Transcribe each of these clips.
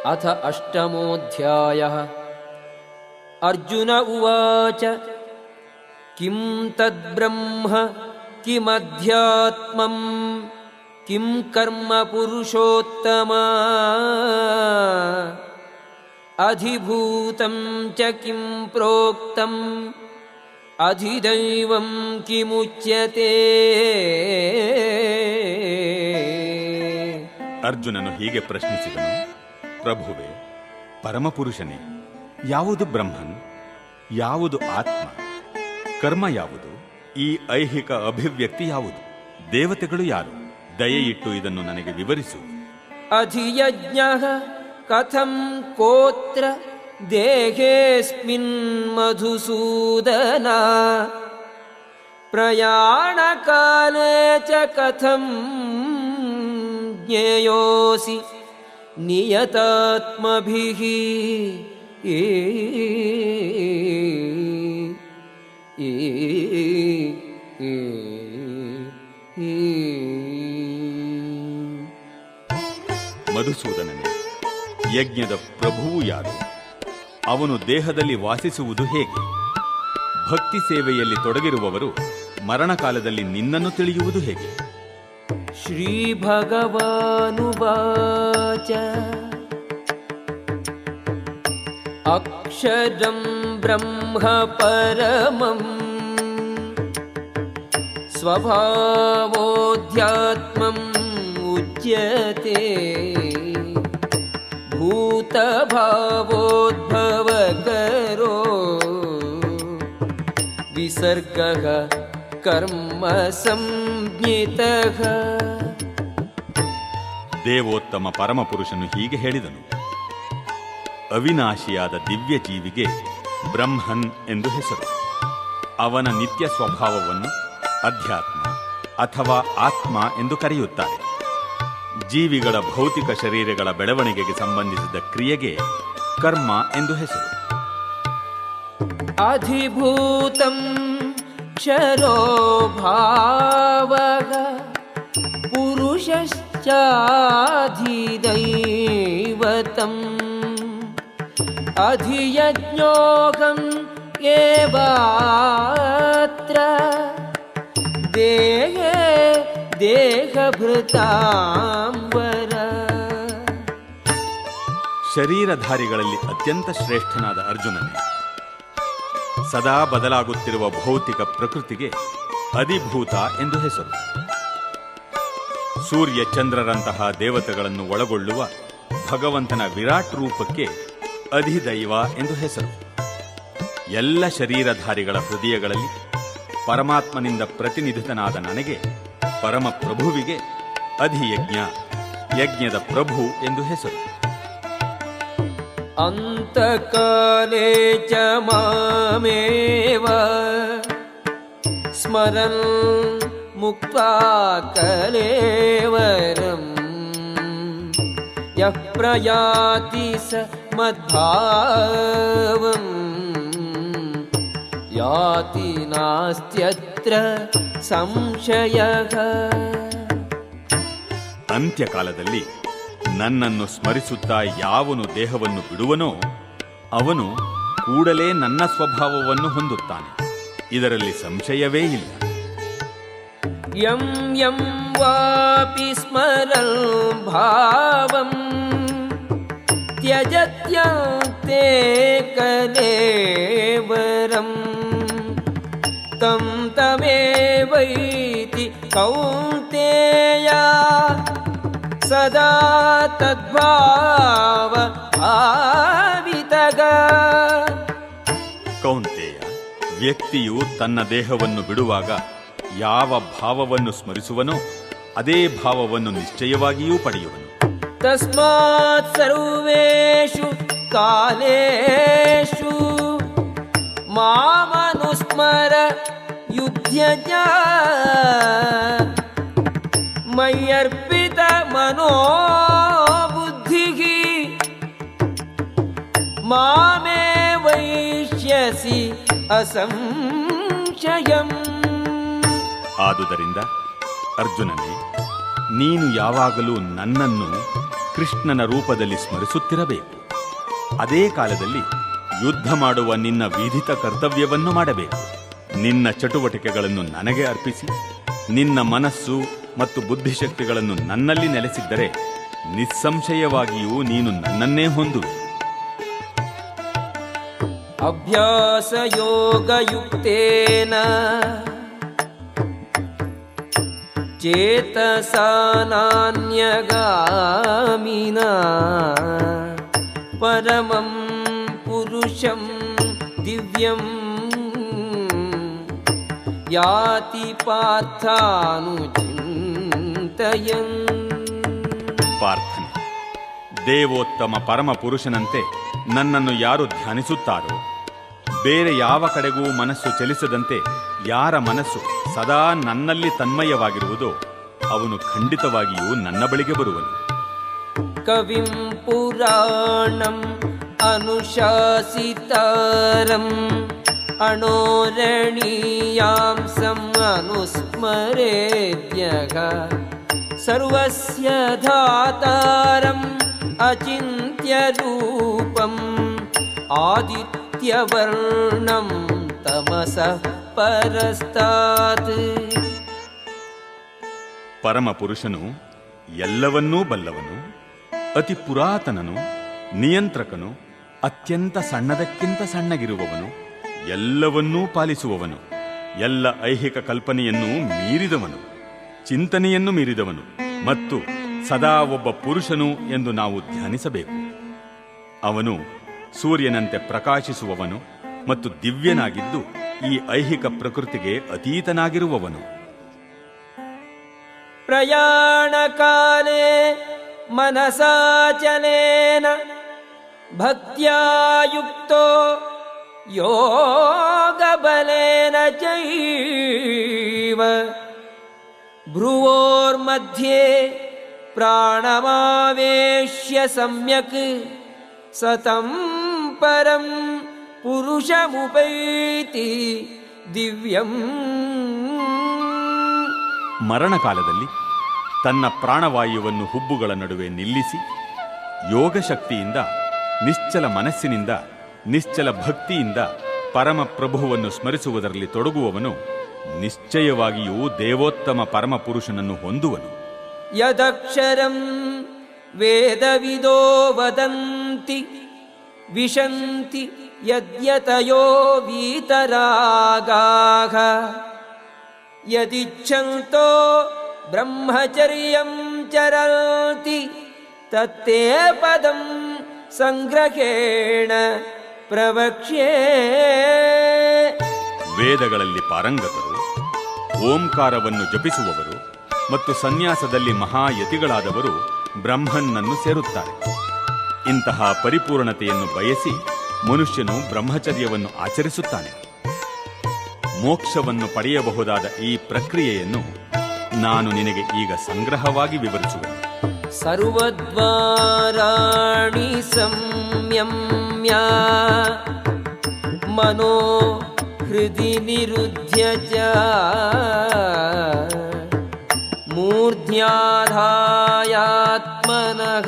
ಅಥ ಅಷ್ಟಮೋऽಧ್ಯಾಯಃ. ಅರ್ಜುನ ಉವಾಚ ಕಿಂ ತದ್ಬ್ರಹ್ಮ ಕಿಮಧ್ಯಾತ್ಮಂ ಕಿಂ ಕರ್ಮ ಪುರುಷೋತ್ತಮ ಅಧಿಭೂತಂ ಚ ಕಿಂ ಪ್ರೋಕ್ತಂ ಅಧಿದೈವಂ ಕಿಮುಚ್ಯತೆ. ಅರ್ಜುನನು ಹೀಗೆ ಪ್ರಶ್ನಿಸಿದನು, ಪ್ರಭುವೇ, ಪರಮಪುರುಷನೇ, ಯಾವುದು ಬ್ರಹ್ಮನ್, ಯಾವುದು ಆತ್ಮ, ಕರ್ಮ ಯಾವುದು, ಈ ಐಹಿಕ ಅಭಿವ್ಯಕ್ತಿ ಯಾವುದು, ದೇವತೆಗಳು ಯಾರು? ದಯೆಯಿಟ್ಟು ಇದನ್ನು ನನಗೆ ವಿವರಿಸು. ಅಧಿಯಜ್ಞಃ ಕಥಂ ಕೋತ್ರ ದೇಹೇಸ್ಮಿನ್ ಮಧುಸೂದನ ಪ್ರಯಾಣಕಾಲೇ ಚ ಕಥಂ ಜ್ಞೇಯೋಸಿ ನಿಯತಾತ್ಮಭಿಃ. ಮಧುಸೂದನನೇ, ಯಜ್ಞದ ಪ್ರಭುವು ಯಾರು? ಅವನು ದೇಹದಲ್ಲಿ ವಾಸಿಸುವುದು ಹೇಗೆ? ಭಕ್ತಿ ಸೇವೆಯಲ್ಲಿ ತೊಡಗಿರುವವರು ಮರಣಕಾಲದಲ್ಲಿ ನಿನ್ನನ್ನು ತಿಳಿಯುವುದು ಹೇಗೆ? ಶ್ರೀ ಭಗವಾನುವಾಚ ಅಕ್ಷರಂ ಬ್ರಹ್ಮ ಪರಮಂ ಸ್ವಭಾವೋಧ್ಯಾತ್ಮಂ ಉಚ್ಯತೆ ಭೂತಭಾವೋದ್ಭವಕರೋ ವಿಸರ್ಗಃ ಕರ್ಮ ಸಂಜ್ಞಿತಃ. ದೇವೋತ್ತಮ ಪರಮಪುರುಷನು ಹೀಗೆ ಹೇಳಿದನು, ಅವಿನಾಶಿಯಾದ ದಿವ್ಯ ಜೀವಿಗೆ ಬ್ರಹ್ಮನ್ ಎಂದು ಹೆಸರು. ಅವನ ನಿತ್ಯ ಸ್ವಭಾವವನ್ನು ಅಧ್ಯಾತ್ಮ ಅಥವಾ ಆತ್ಮ ಎಂದು ಕರೆಯುತ್ತಾರೆ. ಜೀವಿಗಳ ಭೌತಿಕ ಶರೀರಗಳ ಬೆಳವಣಿಗೆಗೆ ಸಂಬಂಧಿಸಿದ ಕ್ರಿಯೆಗೆ ಕರ್ಮ ಎಂದು ಹೆಸರು. ಅಧಿಭೂತಂ ಕ್ಷರೋ ಭಾವಃ ಪುರುಷಶ್ಚಾಧಿದೈವತಂ ಅಧಿಯಜ್ಞೋಹಂ ಏವಾತ್ರ ದೇಹೇ ದೇಹಭೃತಾಂಬರ. ಶರೀರಧಾರಿಗಳಲ್ಲಿ ಅತ್ಯಂತ ಶ್ರೇಷ್ಠನಾದ ಅರ್ಜುನನೇ, ಸದಾ ಬದಲಾಗುತ್ತಿರುವ ಭೌತಿಕ ಪ್ರಕೃತಿಗೆ ಅಧಿಭೂತ ಎಂದು ಹೆಸರು. ಸೂರ್ಯ ಚಂದ್ರರಂತಹ ದೇವತೆಗಳನ್ನು ಒಳಗೊಳ್ಳುವ ಭಗವಂತನ ವಿರಾಟ್ ರೂಪಕ್ಕೆ ಅಧಿದೈವ ಎಂದು ಹೆಸರು. ಎಲ್ಲ ಶರೀರಧಾರಿಗಳ ಹೃದಯಗಳಲ್ಲಿ ಪರಮಾತ್ಮನಿಂದ ಪ್ರತಿನಿಧಿತನಾದ ನನಗೆ, ಪರಮಪ್ರಭುವಿಗೆ ಅಧಿಯಜ್ಞ, ಯಜ್ಞದ ಪ್ರಭು ಎಂದು ಹೆಸರು. ಅಂತಕಾಲೇ ಚ ಮಾಮೇವ ಸ್ಮರನ್ ಮುಕ್ತ್ವಾ ಕಲೇವರಂ ಯಃ ಪ್ರಯಾತಿ ಸ ಮದ್ಭಾವಂ ಯಾತಿ ನಾಸ್ತ್ಯತ್ರ ಸಂಶಯಃ. ಅಂತ್ಯಕಾಲದಲ್ಲಿ ನನ್ನನ್ನು ಸ್ಮರಿಸುತ್ತಾ ಯಾವನು ದೇಹವನ್ನು ಬಿಡುವನೋ ಅವನು ಕೂಡಲೇ ನನ್ನ ಸ್ವಭಾವವನ್ನು ಹೊಂದುತ್ತಾನೆ, ಇದರಲ್ಲಿ ಸಂಶಯವೇ ಇಲ್ಲ. ಯಂ ಯಂ ವಾಪಿ ಸ್ಮರನ್ ಭಾವಂ ತ್ಯಜತ್ಯಂತೆ ಕಲೇವರಂ ತಂ ತಮೇವೈತಿ ಕೌಂತೆಯ ಸದಾ ತದ್ಭಾವ ಭಾವಿತಗ. ಕೌಂತೆಯ, ವ್ಯಕ್ತಿಯು ತನ್ನ ದೇಹವನ್ನು ಬಿಡುವಾಗ ಯಾವ ಭಾವವನ್ನು ಸ್ಮರಿಸುವನೋ ಅದೇ ಭಾವವನ್ನು ನಿಶ್ಚಯವಾಗಿಯೂ ಪಡೆಯುವನು. ತಸ್ಮಾತ್ ಸರ್ವೇಷು ಕಾಲೇಷು ಮಾಮನುಸ್ಮರ ಯುಧ್ಯಜ ಮಯ್ಯರ್ಪಿತ ಮನೋ ಬುದ್ಧಿಃ ಮಾಮೇ ವೈಷ್ಯಸಿ ಅಸಂಶಯಂ. ಆದುದರಿಂದ ಅರ್ಜುನನೇ, ನೀನು ಯಾವಾಗಲೂ ನನ್ನನ್ನು ಕೃಷ್ಣನ ರೂಪದಲ್ಲಿ ಸ್ಮರಿಸುತ್ತಿರಬೇಕು. ಅದೇ ಕಾಲದಲ್ಲಿ ಯುದ್ಧ ಮಾಡುವ ನಿನ್ನ ವಿಧಿತ ಕರ್ತವ್ಯವನ್ನು ಮಾಡಬೇಕು. ನಿನ್ನ ಚಟುವಟಿಕೆಗಳನ್ನು ನನಗೆ ಅರ್ಪಿಸಿ ನಿನ್ನ ಮನಸ್ಸು ಮತ್ತು ಬುದ್ಧಿಶಕ್ತಿಗಳನ್ನು ನನ್ನಲ್ಲಿ ನೆಲೆಸಿದ್ದರೆ ನಿಸ್ಸಂಶಯವಾಗಿಯೂ ನೀನು ನನ್ನನ್ನೇ ಹೊಂದುವೆ. ಅಭ್ಯಾಸ ಯೋಗಯುಕ್ತೇನ ಚೇತಸಾ ನಾನ್ಯಗಾಮಿನಾ ಪರಮಂ ಪುರುಷಂ ದಿವ್ಯಂ ಯಾತಿ ಪಾರ್ಥಾನುಚಿಂತಯನ್. ಪ್ರಾರ್ಥನೆ. ದೇವೋತ್ತಮ ಪರಮ ಪುರುಷನಂತೆ ನನ್ನನ್ನು ಯಾರು ಧ್ಯಾನಿಸುತ್ತಾರೋ, ಬೇರೆ ಯಾವ ಕಡೆಗೂ ಮನಸ್ಸು ಚಲಿಸದಂತೆ ಯಾರ ಮನಸ್ಸು ಸದಾ ನನ್ನಲ್ಲಿ ತನ್ಮಯವಾಗಿರುವುದೋ ಅವನು ಖಂಡಿತವಾಗಿಯೂ ನನ್ನ ಬಳಿಗೆ ಬರುವನು. ಕವಿಂ ಪುರಾಣಂ ಅನುಶಾಸಿತಾರಂ ಅಣೋರಣೀಯಾಂಸಂ ಅನುಸ್ಮರೇದ್ಯಃ ಸರ್ವಸ್ಯ ಧಾತಾರಂ ಅಚಿಂತ್ಯ ರೂಪಂ ಆದಿತ್ಯವರ್ಣಂ ತಮಸಃ ಪರಸ್ತಾತ್. ಪರಮಪುರುಷನು ಎಲ್ಲವನ್ನೂ ಬಲ್ಲವನು, ಅತಿ ಪುರಾತನನು, ನಿಯಂತ್ರಕನು, ಅತ್ಯಂತ ಸಣ್ಣದಕ್ಕಿಂತ ಸಣ್ಣಗಿರುವವನು, ಎಲ್ಲವನ್ನೂ ಪಾಲಿಸುವವನು, ಎಲ್ಲ ಐಹಿಕ ಕಲ್ಪನೆಯನ್ನು ಮೀರಿದವನು, ಚಿಂತನೆಯನ್ನು ಮೀರಿದವನು ಮತ್ತು ಸದಾ ಒಬ್ಬ ಪುರುಷನು ಎಂದು ನಾವು ಧ್ಯಾನಿಸಬೇಕು. ಅವನು ಸೂರ್ಯನಂತೆ ಪ್ರಕಾಶಿಸುವವನು ಮತ್ತು ದಿವ್ಯನಾಗಿದ್ದು ಈ ಐಹಿಕ ಪ್ರಕೃತಿಗೆ ಅತೀತನಾಗಿರುವವನು. ಪ್ರಯಾಣ ಕಾಲೇ ಮನಸಾಚಲೇನ ಭಕ್ತ್ಯಾ ಯುಕ್ತೋ ಯೋಗ ಬಲೇನ ಚೈವ ಭ್ರುವೋರ್ಮಧ್ಯೆ ಪ್ರಾಣಮಾವೇಶ್ಯ ಸಮ್ಯಕ್ ಸತಂ ಪರಂ ಪುರುಷಮುಪೈತಿ ದಿವ್ಯಂ. ಮರಣಕಾಲದಲ್ಲಿ ತನ್ನ ಪ್ರಾಣವಾಯುವನ್ನು ಹುಬ್ಬುಗಳ ನಡುವೆ ನಿಲ್ಲಿಸಿ ಯೋಗಶಕ್ತಿಯಿಂದ, ನಿಶ್ಚಲ ಮನಸ್ಸಿನಿಂದ, ನಿಶ್ಚಲ ಭಕ್ತಿಯಿಂದ ಪರಮಪ್ರಭುವನ್ನು ಸ್ಮರಿಸುವುದರಲ್ಲಿ ತೊಡಗುವವನು ನಿಶ್ಚಯವಾಗಿಯೂ ದೇವೋತ್ತಮ ಪರಮಪುರುಷನನ್ನು ಹೊಂದುವನು. ಯದಕ್ಷರಂ ವೇದವಿದೋ ವದಂತಿ ವಿಶಂತಿ ಯದ್ಯತಯೋ ವೀತರಾಗಾಃ ಯದಿಚ್ಛಂತೋ ಬ್ರಹ್ಮಚರ್ಯಂ ಚರಂತಿ ತತ್ತೇ ಪದಂ ಸಂಗ್ರಹೇಣ ಪ್ರವಕ್ಷ್ಯೇ. ವೇದಗಳಲ್ಲಿ ಪಾರಂಗತರು, ಓಂಕಾರವನ್ನು ಜಪಿಸುವವರು ಮತ್ತು ಸನ್ಯಾಸದಲ್ಲಿ ಮಹಾಯತಿಗಳಾದವರು ಬ್ರಹ್ಮನ್ನನ್ನು ಸೇರುತ್ತಾರೆ. ಇಂತಹ ಪರಿಪೂರ್ಣತೆಯನ್ನು ಬಯಸಿ ಮನುಷ್ಯನು ಬ್ರಹ್ಮಚರ್ಯವನ್ನು ಆಚರಿಸುತ್ತಾನೆ. ಮೋಕ್ಷವನ್ನು ಪಡೆಯಬಹುದಾದ ಈ ಪ್ರಕ್ರಿಯೆಯನ್ನು ನಾನು ನಿನಗೆ ಈಗ ಸಂಗ್ರಹವಾಗಿ ವಿವರಿಸುವೆನು. ಸರ್ವದ್ವಾರಾಣಿ ಸಂಯಮ್ಯ ಮನೋ ಹೃದಿ ನಿರುಧ್ಯ ಚ ಮೂರ್ಧ್ಯಾಧಾಯಾತ್ಮನಃ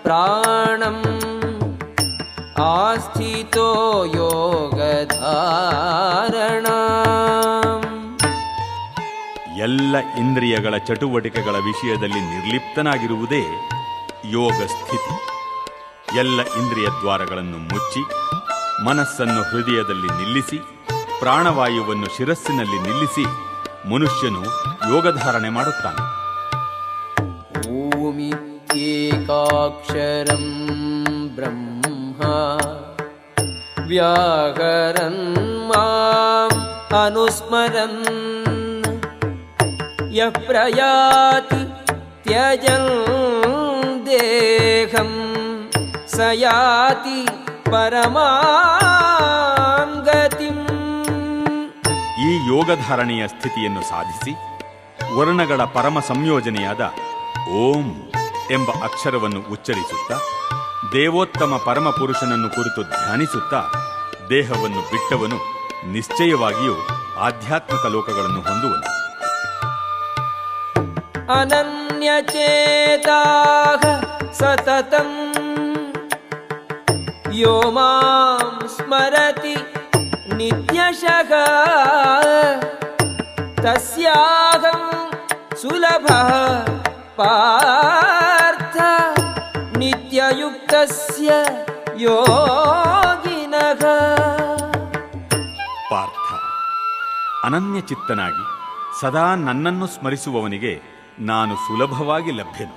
ಪ್ರಾಣಂ ಆಸ್ಥಿತೋ ಯೋಗಧಾರಣಾಂ. ಎಲ್ಲ ಇಂದ್ರಿಯಗಳ ಚಟುವಟಿಕೆಗಳ ವಿಷಯದಲ್ಲಿ ನಿರ್ಲಿಪ್ತನಾಗಿರುವುದೇ ಯೋಗ ಸ್ಥಿತಿ. ಎಲ್ಲ ಇಂದ್ರಿಯ ದ್ವಾರಗಳನ್ನು ಮುಚ್ಚಿ ಮನಸ್ಸನ್ನು ಹೃದಯದಲ್ಲಿ ನಿಲ್ಲಿಸಿ ಪ್ರಾಣವಾಯುವನ್ನು ಶಿರಸ್ಸಿನಲ್ಲಿ ನಿಲ್ಲಿಸಿ ಮನುಷ್ಯನು ಯೋಗಧಾರಣೆ ಮಾಡುತ್ತಾನೆ. ಓಮಿತ್ಯೇಕಾಕ್ಷರಂ ಬ್ರಹ್ಮ ವ್ಯಾಕರನ್ ಮಾಂ ಅನುಸ್ಮರನ್ ಯಃ ಪ್ರಯಾತಿ ತ್ಯಜನ್ ದೇಹಂ ಸ ಯಾತಿ ಪರಮಾಂ ಗತಿಂ. ಈ ಯೋಗಧಾರಣೆಯ ಸ್ಥಿತಿಯನ್ನು ಸಾಧಿಸಿ ವರ್ಣಗಳ ಪರಮ ಸಂಯೋಜನೆಯಾದ ಓಂ ಎಂಬ ಅಕ್ಷರವನ್ನು ಉಚ್ಚರಿಸುತ್ತಾ ದೇವೋತ್ತಮ ಪರಮಪುರುಷನನ್ನು ಕುರಿತು ಧ್ಯಾನಿಸುತ್ತಾ ದೇಹವನ್ನು ಬಿಟ್ಟವನು ನಿಶ್ಚಯವಾಗಿಯೂ ಆಧ್ಯಾತ್ಮಿಕ ಲೋಕಗಳನ್ನು ಹೊಂದುವನು. ಅನನ್ಯಚೇತಾಃ ಸತತಂ ಯೋ ಮಾಂ ಸ್ಮರತಿ ನಿತ್ಯಶಃ ತಸ್ಯಾಹಂ ಸುಲಭಃ ಪಾರ್ಥ ನಿತ್ಯಯುಕ್ತಸ್ಯ ಯೋಗಿನಃ. ಪಾರ್ಥ, ಅನನ್ಯ ಚಿತ್ತನಾಗಿ ಸದಾ ನನ್ನನ್ನು ಸ್ಮರಿಸುವವನಿಗೆ ನಾನು ಸುಲಭವಾಗಿ ಲಭ್ಯನು.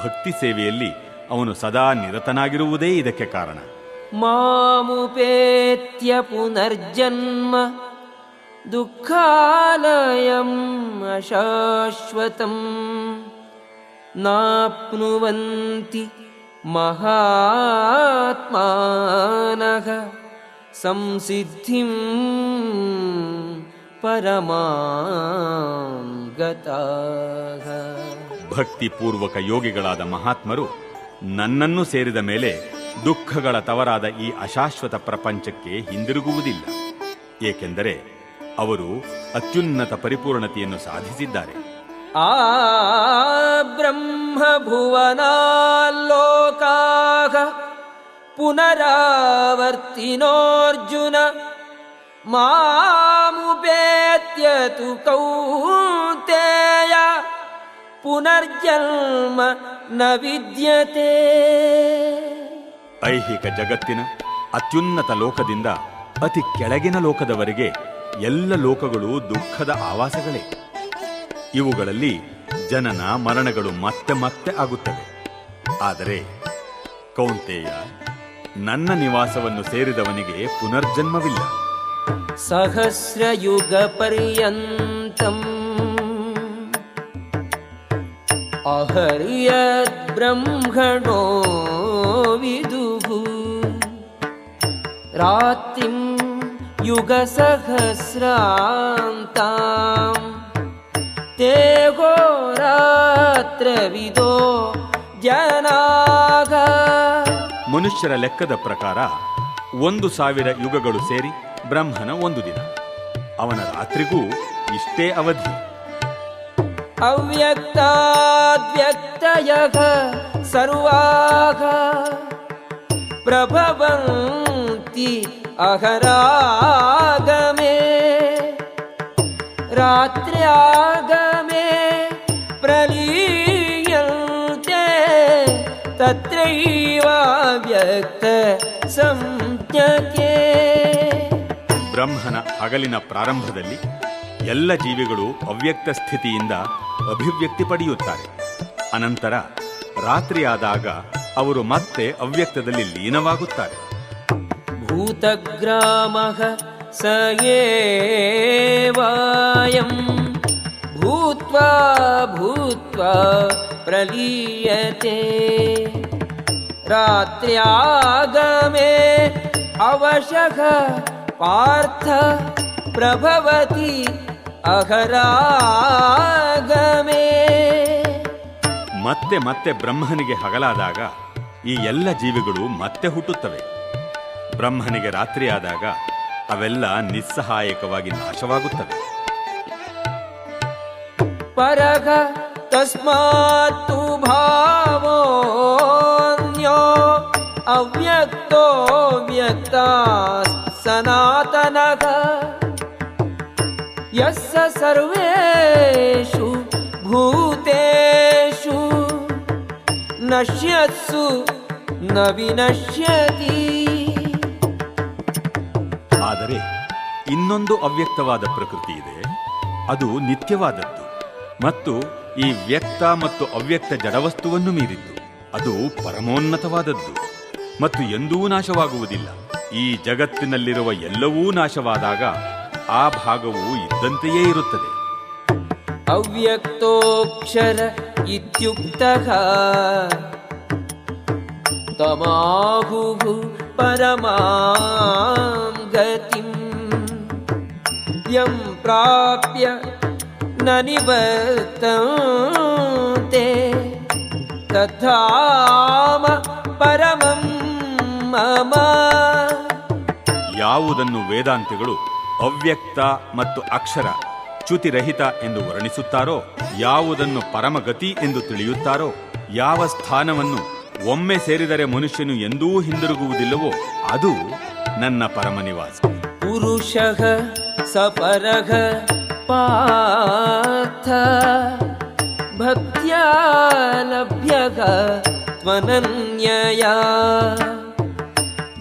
ಭಕ್ತಿ ಸೇವೆಯಲ್ಲಿ ಅವನು ಸದಾ ನಿರತನಾಗಿರುವುದೇ ಇದಕ್ಕೆ ಕಾರಣ. ಮಾಮುಪೇತ್ಯ ಪುನರ್ಜನ್ಮ ದುಃಖಾಲಯಂ ಅಶಾಶ್ವತಂ ನಾಪ್ನುವಂತಿ ಮಹಾತ್ಮಾನಃ ಸಂಸಿದ್ಧಿಂ ಪರಮಾಂ ಗತಾಃ. ಭಕ್ತಿಪೂರ್ವಕ ಯೋಗಿಗಳಾದ ಮಹಾತ್ಮರು ನನ್ನನ್ನು ಸೇರಿದ ಮೇಲೆ ದುಃಖಗಳ ತವರಾದ ಈ ಅಶಾಶ್ವತ ಪ್ರಪಂಚಕ್ಕೆ ಹಿಂದಿರುಗುವುದಿಲ್ಲ. ಏಕೆಂದರೆ ಅವರು ಅತ್ಯುನ್ನತ ಪರಿಪೂರ್ಣತೆಯನ್ನು ಸಾಧಿಸಿದ್ದಾರೆ. ಆ ಬ್ರಹ್ಮ ಭುವನಾಲೋಕಾಃ ಪುನರಾವರ್ತಿನೋರ್ಜುನ ಮಾಮುಪೇತ್ಯ ತು ಕೌಂತೇಯ ಪುನರ್ಜನ್ಮ ನ ವಿದ್ಯತೆ. ಐಹಿಕ ಜಗತ್ತಿನ ಅತ್ಯುನ್ನತ ಲೋಕದಿಂದ ಅತಿ ಕೆಳಗಿನ ಲೋಕದವರೆಗೆ ಎಲ್ಲ ಲೋಕಗಳು ದುಃಖದ ಆವಾಸಗಳೇ. ಇವುಗಳಲ್ಲಿ ಜನನ ಮರಣಗಳು ಮತ್ತೆ ಮತ್ತೆ ಆಗುತ್ತವೆ. ಆದರೆ ಕೌಂತೇಯ, ನನ್ನ ನಿವಾಸವನ್ನು ಸೇರಿದವನಿಗೆ ಪುನರ್ಜನ್ಮವಿಲ್ಲ. ಸಹಸ್ರಯುಗ ಪರ್ಯಂತಂ ಅಹರ್ಯದ್ ಬ್ರಹ್ಮಣೋ ವಿದುಃ ರಾತ್ರಿಂ ಯುಗ ಸಹಸ್ರಾಂತಾಂ ತೇ ಹೋರಾತ್ರವಿದೋ ಜನಾಃ. ಮನುಷ್ಯರ ಲೆಕ್ಕದ ಪ್ರಕಾರ 1,000 ಯುಗಗಳು ಸೇರಿ ಬ್ರಹ್ಮನ ಒಂದು ದಿನ. ಅವನ ರಾತ್ರಿಗೂ ಇಷ್ಟೇ ಅವಧಿ. ಅವ್ಯಕ್ತಾದ್ವ್ಯಕ್ತಯಃ ಸರ್ವಾಃ ಪ್ರಭವಂತಿ ಅಹರಾಗಮೇ ರಾತ್ರ್ಯಾಗಮೇ ಪ್ರಲೀಯಂತೆ ತತ್ರೈವ ವ್ಯಕ್ತ ಸಂಜ್ಞಕೆ. ಬ್ರಹ್ಮನ ಹಗಲಿನ ಪ್ರಾರಂಭದಲ್ಲಿ ಎಲ್ಲ ಜೀವಿಗಳು ಅವ್ಯಕ್ತ ಸ್ಥಿತಿಯಿಂದ ಅಭಿವ್ಯಕ್ತಿ ಪಡೆಯುತ್ತಾರೆ. ಅನಂತರ ರಾತ್ರಿಯಾದಾಗ ಅವರು ಮತ್ತೆ ಅವ್ಯಕ್ತದಲ್ಲಿ ಲೀನವಾಗುತ್ತಾರೆ. ಭೂತಗ್ರಾಮಃ ಸ ಏವಾಯಂ ಭೂತ್ವಾ ಭೂತ್ವಾ ಪ್ರಲೀಯತೆ ರಾತ್ರ್ಯಾಗಮೇ ಅವಶಃ ಪಾರ್ಥ ಪ್ರಭವತಿ ಅಹರಾಗಮೇ. ಮತ್ತೆ ಮತ್ತೆ ಬ್ರಹ್ಮನಿಗೆ ಹಗಲಾದಾಗ ಈ ಎಲ್ಲ ಜೀವಿಗಳು ಮತ್ತೆ ಹುಟ್ಟುತ್ತವೆ. ಬ್ರಹ್ಮನಿಗೆ ರಾತ್ರಿಯಾದಾಗ ಅವೆಲ್ಲ ನಿಸ್ಸಹಾಯಕವಾಗಿ ನಾಶವಾಗುತ್ತವೆ. ಪರಗ ತಸ್ಮಾತ್ತು ಭಾವೋನ್ಯೋ ಅವ್ಯಕ್ತೋ ವ್ಯಕ್ತ ಸನಾತನಃ ಯಸ್ಸ ಸರ್ವೇಷು ಭೂತೇಷು ನಶ್ಯತ್ಸು ನ ವಿನಶ್ಯತಿ. ಆದರೆ ಇನ್ನೊಂದು ಅವ್ಯಕ್ತವಾದ ಪ್ರಕೃತಿ ಇದೆ. ಅದು ನಿತ್ಯವಾದದ್ದು ಮತ್ತು ಈ ವ್ಯಕ್ತ ಮತ್ತು ಅವ್ಯಕ್ತ ಜಡವಸ್ತುವನ್ನು ಮೀರಿದ್ದು. ಅದು ಪರಮೋನ್ನತವಾದದ್ದು ಮತ್ತು ಎಂದೂ ನಾಶವಾಗುವುದಿಲ್ಲ. ಈ ಜಗತ್ತಿನಲ್ಲಿರುವ ಎಲ್ಲವೂ ನಾಶವಾದಾಗ ಆ ಭಾಗವು ಇದ್ದಂತೆಯೇ ಇರುತ್ತದೆ. ಅವ್ಯಕ್ತೋಕ್ಷರ ಇತ್ಯುಕ್ತಃ ತಮಾಹುಃ ಪರಮಾಂ ಗತಿಂ ಯಂ ಪ್ರಾಪ್ಯ ನ ನಿವರ್ತಂತೆ ತಥಾಮ ಪರಮಂ ಮಮ. ಯಾವುದನ್ನು ವೇದಾಂತಿಗಳು ಅವ್ಯಕ್ತ ಮತ್ತು ಅಕ್ಷರ ಚ್ಯುತಿರಹಿತ ಎಂದು ವರ್ಣಿಸುತ್ತಾರೋ, ಯಾವುದನ್ನು ಪರಮಗತಿ ಎಂದು ತಿಳಿಯುತ್ತಾರೋ, ಯಾವ ಸ್ಥಾನವನ್ನು ಒಮ್ಮೆ ಸೇರಿದರೆ ಮನುಷ್ಯನು ಎಂದೂ ಹಿಂದಿರುಗುವುದಿಲ್ಲವೋ ಅದು ನನ್ನ ಪರಮನಿವಾಸ. ಪುರುಷಃ ಸಪರಃ ಪಾರ್ಥ ಭಕ್ತ್ಯಾ ಲಭ್ಯಃ ತ್ವನನ್ಯಯಾ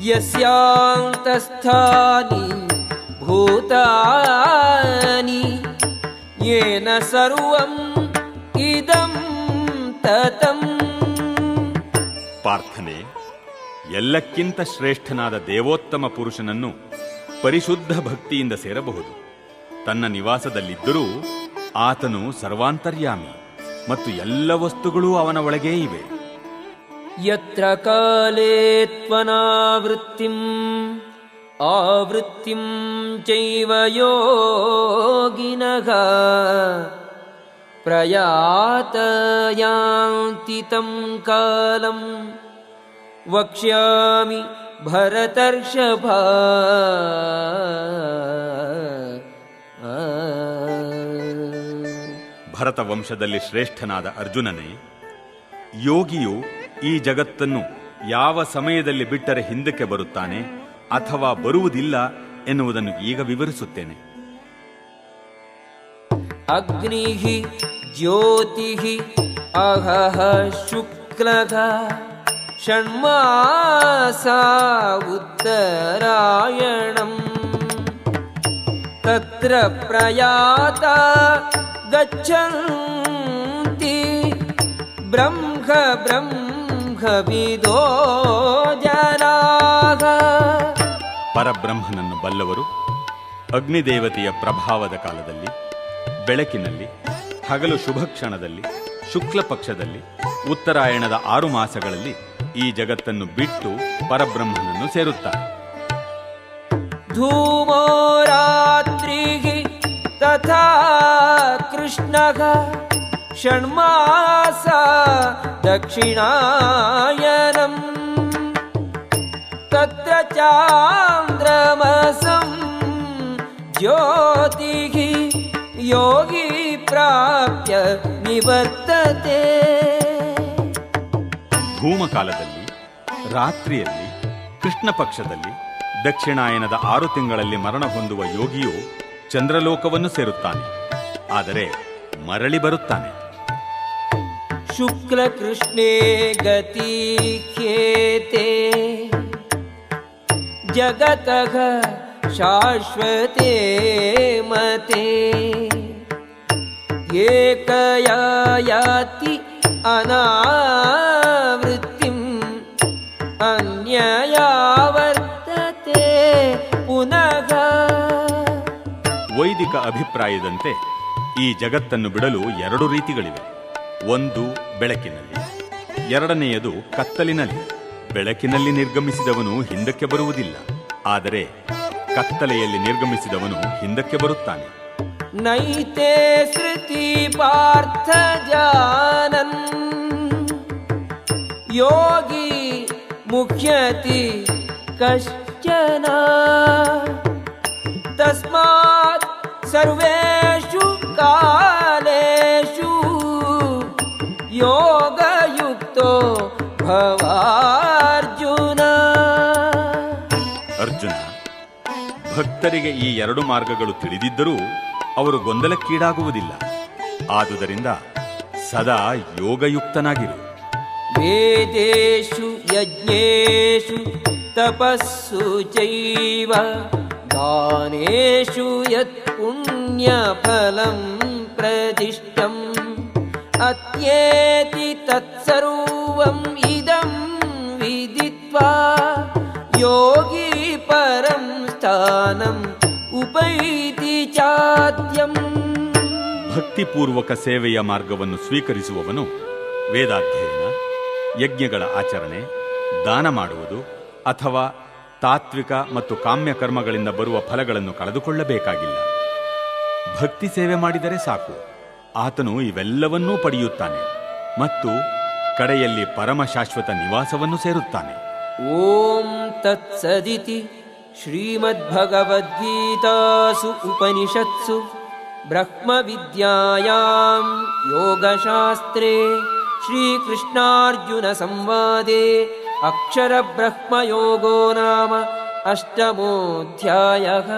ಯಸ್ಯಾಂತಸ್ಥಾನಿ ಭೂತಾನಿ ಯೇನ ಸರ್ವಂ ಇದಂ ತತಂ. ಪಾರ್ಥನೆ, ಎಲ್ಲಕ್ಕಿಂತ ಶ್ರೇಷ್ಠನಾದ ದೇವೋತ್ತಮ ಪುರುಷನನ್ನು ಪರಿಶುದ್ಧ ಭಕ್ತಿಯಿಂದ ಸೇರಬಹುದು. ತನ್ನ ನಿವಾಸದಲ್ಲಿದ್ದರೂ ಆತನು ಸರ್ವಾಂತರ್ಯಾಮಿ ಮತ್ತು ಎಲ್ಲ ವಸ್ತುಗಳೂ ಅವನ ಒಳಗೇ ಇವೆ. ಯತ್ರ ಕಾಲೇ ತ್ವನಾವೃತ್ತಿಂ ಆವೃತ್ತಿಂ ಚೈವ ಯೋಗಿನಃ ಪ್ರಯಾತ ಯಾಂತಿ ತಂ ಕಾಲಂ ವಕ್ಷ್ಯಾಮಿ ಭರತರ್ಷಭ. ಭರತ ವಂಶದಲ್ಲಿ ಶ್ರೇಷ್ಠನಾದ ಅರ್ಜುನನೇ, ಯೋಗಿಯು ಈ ಜಗತ್ತನ್ನು ಯಾವ ಸಮಯದಲ್ಲಿ ಬಿಟ್ಟರೆ ಹಿಂದಕ್ಕೆ ಬರುತ್ತಾನೆ ಅಥವಾ ಬರುವುದಿಲ್ಲ ಎನ್ನುವುದನ್ನು ಈಗ ವಿವರಿಸುತ್ತೇನೆ. ಅಗ್ನಿಃ ಜ್ಯೋತಿಃ ಅಹಃ ಶುಕ್ಲಃ ಷಣ್ಮಾಸಾ ಉತ್ತರಾಯಣಂ ತತ್ರ ಪ್ರಯಾತ ಗಚ್ಚಂತಿ ಬ್ರಹ್ಮ ಬ್ರಹ್ಮವಿದೋ ಜನಾಃ. ಪರಬ್ರಹ್ಮನನ್ನು ಬಲ್ಲವರು ಅಗ್ನಿದೇವತೆಯ ಪ್ರಭಾವದ ಕಾಲದಲ್ಲಿ, ಬೆಳಕಿನಲ್ಲಿ, ಹಗಲು ಶುಭ ಕ್ಷಣದಲ್ಲಿ, ಶುಕ್ಲ ಪಕ್ಷದಲ್ಲಿ, ಉತ್ತರಾಯಣದ 6 ಮಾಸಗಳಲ್ಲಿ ಈ ಜಗತ್ತನ್ನು ಬಿಟ್ಟು ಪರಬ್ರಹ್ಮನನ್ನು ಸೇರುತ್ತಾರೆ. ಧೂಮೋ ರಾತ್ರಿಃ ತಥಾ ಕೃಷ್ಣಃ ಷಣ್ಮಾಸಾ ದಕ್ಷಿಣಾಯನಂ ತತ್ರ ಚಾಂದ್ರಮಸಂ ಜ್ಯೋತಿಃ ಯೋಗಿ ಪ್ರಾಪ್ಯ ನಿವರ್ತತೆ. ಧೂಮಕಾಲದಲ್ಲಿ, ರಾತ್ರಿಯಲ್ಲಿ, ಕೃಷ್ಣ ಪಕ್ಷದಲ್ಲಿ, ದಕ್ಷಿಣಾಯನದ 6 ತಿಂಗಳಲ್ಲಿ ಮರಣ ಹೊಂದುವ ಯೋಗಿಯು ಚಂದ್ರಲೋಕವನ್ನು ಸೇರುತ್ತಾನೆ, ಆದರೆ ಮರಳಿ ಬರುತ್ತಾನೆ. ಶುಕ್ಲ ಕೃಷ್ಣೇ ಗತಿ ಹ್ಯೇತೆ ಜಗತಃ ಶಾಶ್ವತೆ ಮತೆ ಏಕಯಾ ಯಾತಿ ಅನಾವೃತ್ತಿಂ ಅನ್ಯಯಾ ವರ್ತತೆ ಪುನಃ. ವೈದಿಕ ಅಭಿಪ್ರಾಯದಂತೆ ಈ ಜಗತ್ತನ್ನು ಬಿಡಲು 2 ರೀತಿಗಳಿವೆ. ಒಂದು ಬೆಳಕಿನಲ್ಲಿ, ಎರಡನೆಯದು ಕತ್ತಲಿನಲ್ಲಿ. ಬೆಳಕಿನಲ್ಲಿ ನಿರ್ಗಮಿಸಿದವನು ಹಿಂದಕ್ಕೆ ಬರುವುದಿಲ್ಲ, ಆದರೆ ಕತ್ತಲೆಯಲ್ಲಿ ನಿರ್ಗಮಿಸಿದವನು ಹಿಂದಕ್ಕೆ ಬರುತ್ತಾನೆ. ನೈತೆ ಶ್ರುತಿ ಪಾರ್ಥ ಜಾನನ್ ಯೋಗಿ ಮುಖ್ಯತಿ ಕಶ್ಚನ ತಸ್ಮಾತ್ ಸರ್ವೇಷು ಕಾಲೇಷು ಯೋಗಯುಕ್ತೋ ಭವಾರ್ಜುನ. ಅರ್ಜುನ, ಭಕ್ತರಿಗೆ ಈ 2 ಮಾರ್ಗಗಳು ತಿಳಿದಿದ್ದರೂ ಅವರು ಗೊಂದಲಕ್ಕೀಡಾಗುವುದಿಲ್ಲ. ಆದುದರಿಂದ ಸದಾ ಯೋಗಯುಕ್ತನಾಗಿರು. ವೇದೇಷು ಯಜ್ಞೇಷು ತಪಸ್ಸು ಚೈವ ದಾನೇಷು ಯತ್ ಪುಣ್ಯಫಲಂ ಪ್ರದಿಷ್ಟಂ ಅತ್ಯೇತಿ ತತ್ಸರ್ವಂ ಇದಂ ವಿದಿತ್ವಾ ಯೋಗಿ ಪರಂ ಸ್ಥಾನಂ ಉಪೈತಿ ಚಾದ್ಯಂ. ಭಕ್ತಿಪೂರ್ವಕ ಸೇವೆಯ ಮಾರ್ಗವನ್ನು ಸ್ವೀಕರಿಸುವವನು ವೇದಾಧ್ಯಯನ, ಯಜ್ಞಗಳ ಆಚರಣೆ, ದಾನ ಮಾಡುವುದು ಅಥವಾ ತಾತ್ವಿಕ ಮತ್ತು ಕಾಮ್ಯ ಕರ್ಮಗಳಿಂದ ಬರುವ ಫಲಗಳನ್ನು ಕಳೆದುಕೊಳ್ಳಬೇಕಾಗಿಲ್ಲ. ಭಕ್ತಿ ಸೇವೆ ಮಾಡಿದರೆ ಸಾಕು, ಆತನು ಇವೆಲ್ಲವನ್ನೂ ಪಡೆಯುತ್ತಾನೆ ಮತ್ತು ಕಡೆಯಲ್ಲಿ ಪರಮಶಾಶ್ವತ ನಿವಾಸವನ್ನು ಸೇರುತ್ತಾನೆ. ಓಂ ತತ್ಸದಿತಿ ಶ್ರೀಮದ್ಭಗವದ್ಗೀತಾಸು ಉಪನಿಷತ್ಸು ಬ್ರಹ್ಮವಿದ್ಯಾಯಾಂ ಯೋಗಶಾಸ್ತ್ರೇ श्रीकृष्णार्जुनसंवादे अक्षरब्रह्मयोगो नाम अष्टमोऽध्यायः।